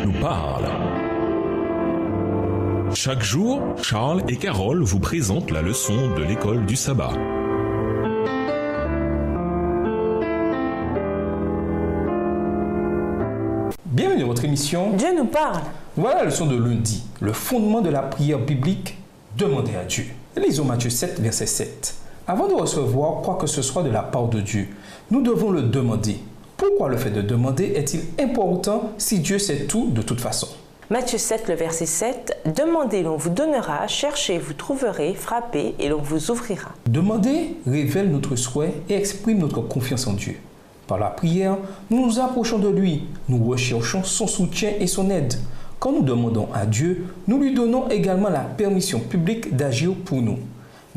nous parle. Chaque jour, Charles et Carole vous présentent la leçon de l'école du sabbat. Bienvenue dans votre émission Dieu nous parle. Voilà la leçon de lundi, le fondement de la prière biblique, demander à Dieu. Lisons Matthieu 7, verset 7. Avant de recevoir quoi que ce soit de la part de Dieu, nous devons le demander. Pourquoi le fait de demander est-il important si Dieu sait tout de toute façon? Matthieu 7, le verset 7. Demandez, l'on vous donnera, cherchez, vous trouverez, frappez et l'on vous ouvrira. Demander révèle notre souhait et exprime notre confiance en Dieu. Par la prière, nous nous approchons de lui, nous recherchons son soutien et son aide. Quand nous demandons à Dieu, nous lui donnons également la permission publique d'agir pour nous.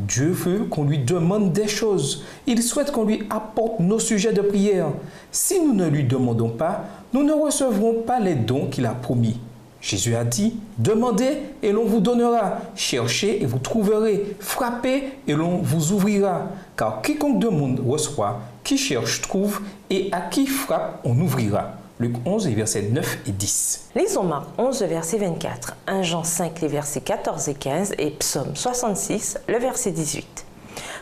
Dieu veut qu'on lui demande des choses. Il souhaite qu'on lui apporte nos sujets de prière. Si nous ne lui demandons pas, nous ne recevrons pas les dons qu'il a promis. Jésus a dit, demandez et l'on vous donnera, cherchez et vous trouverez, frappez et l'on vous ouvrira. Car quiconque demande reçoit, qui cherche trouve et à qui frappe on ouvrira. Luc 11, versets 9 et 10. Lisons Marc 11, verset 24, 1 Jean 5, les versets 14 et 15 et Psaume 66, le verset 18.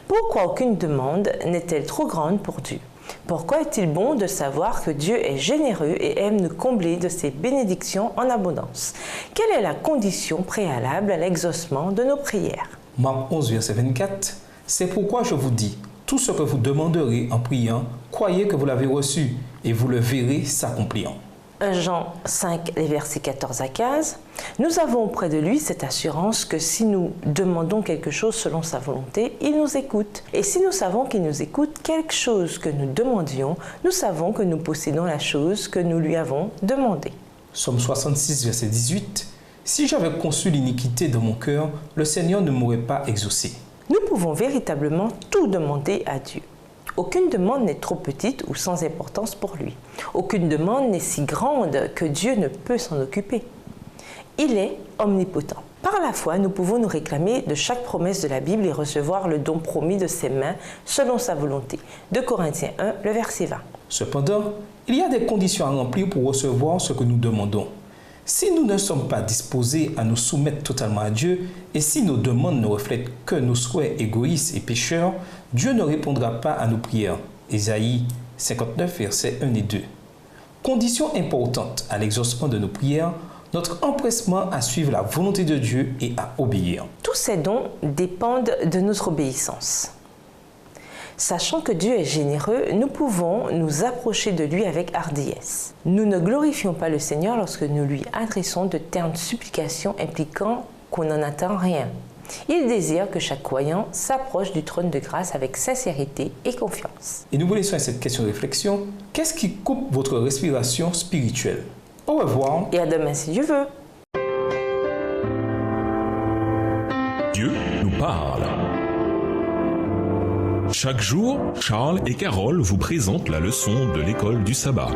Pourquoi aucune demande n'est-elle trop grande pour Dieu? Pourquoi est-il bon de savoir que Dieu est généreux et aime nous combler de ses bénédictions en abondance? Quelle est la condition préalable à l'exaucement de nos prières? Marc 11, verset 24. C'est pourquoi je vous dis, tout ce que vous demanderez en priant, croyez que vous l'avez reçu et vous le verrez s'accomplir. 1 Jean 5, les versets 14 à 15. Nous avons auprès de lui cette assurance que si nous demandons quelque chose selon sa volonté, il nous écoute. Et si nous savons qu'il nous écoute, quelque chose que nous demandions, nous savons que nous possédons la chose que nous lui avons demandée. Psaume 66, verset 18. Si j'avais conçu l'iniquité dans mon cœur, le Seigneur ne m'aurait pas exaucé. Nous pouvons véritablement tout demander à Dieu. Aucune demande n'est trop petite ou sans importance pour lui. Aucune demande n'est si grande que Dieu ne peut s'en occuper. Il est omnipotent. Par la foi, nous pouvons nous réclamer de chaque promesse de la Bible et recevoir le don promis de ses mains selon sa volonté. 2 Corinthiens 1, le verset 20. Cependant, il y a des conditions à remplir pour recevoir ce que nous demandons. Si nous ne sommes pas disposés à nous soumettre totalement à Dieu et si nos demandes ne reflètent que nos souhaits égoïstes et pécheurs, Dieu ne répondra pas à nos prières. Ésaïe 59, versets 1 et 2. Condition importante à l'exaucement de nos prières, notre empressement à suivre la volonté de Dieu et à obéir. Tous ces dons dépendent de notre obéissance. Sachant que Dieu est généreux, nous pouvons nous approcher de lui avec hardiesse. Nous ne glorifions pas le Seigneur lorsque nous lui adressons de ternes supplications impliquant qu'on n'en attend rien. Il désire que chaque croyant s'approche du trône de grâce avec sincérité et confiance. Et nous vous laissons à cette question de réflexion. Qu'est-ce qui coupe votre respiration spirituelle? Au revoir. Et à demain si Dieu veut. Dieu nous parle. Chaque jour, Charles et Carole vous présentent la leçon de l'école du sabbat.